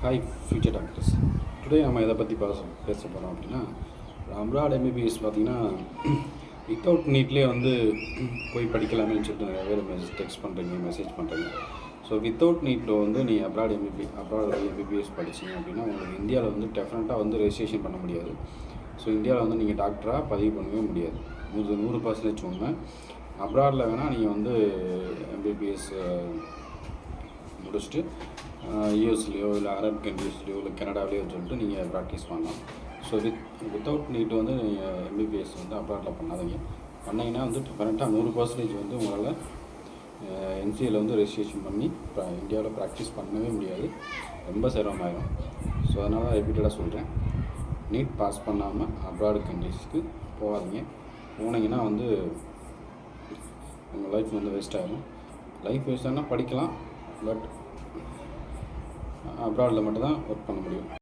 Hi future doctors. Today நம்ம எதை பற்றி பேச போகிறோம் அப்படின்னா, அப்ராட் எம்பிபிஎஸ் பார்த்திங்கன்னா வித்தவுட் நீட்லேயே வந்து போய் படிக்கலாமேன்னு சொல்லிட்டு நிறைய பேர் டெக்ஸ்ட் பண்ணுறீங்க, மெசேஜ் பண்ணுறீங்க. ஸோ வித்தவுட் நீட்டில் வந்து நீ அப்ராட் எம்பிபிஎஸ் படிச்சிங்க அப்படின்னா உங்களுக்கு இந்தியாவில் வந்து டெஃபினட்டாக வந்து ரெஜிஸ்ட்ரேஷன் பண்ண முடியாது. ஸோ இந்தியாவில் வந்து நீங்கள் டாக்டராக பதிவு பண்ணவே முடியாது. 100% உண்மை. அப்ராடில் வேணால் நீங்கள் வந்து எம்பிபிஎஸ் முடிச்சுட்டு யூஎஸ்லேயோ இல்லை அரப் கண்ட்ரீஸ்லேயோ இல்லை கனடாவிலையோ சொல்லிட்டு நீங்கள் ப்ராக்டிஸ் பண்ணலாம். ஸோ வித்தவுட் நீட் வந்து நீங்கள் எம்பிபிஎஸ் வந்து அப்ராடில் பண்ணாதீங்க. பண்ணிங்கன்னா வந்து டெஃபினட்டாக 100% வந்து உங்களால் என்சிஏவில் வந்து ரெஜிஸ்ட்ரேஷன் பண்ணி இந்தியாவில் ப்ராக்டிஸ் பண்ணவே முடியாது. ரொம்ப சிரமமாயிடும். ஸோ அதனால் தான் ரிப்பீட்டடாக சொல்கிறேன், நீட் பாஸ் பண்ணாமல் அப்ராடு கண்ட்ரீஸ்க்கு போகாதீங்க. போனீங்கன்னா வந்து உங்கள் லைஃப் வந்து வேஸ்ட் ஆகிடும். லைஃப் வேஸ்ட் ஆனால் படிக்கலாம், பட் அப்ராடில் மட்டும்தான் ஒர்க் பண்ண முடியும்.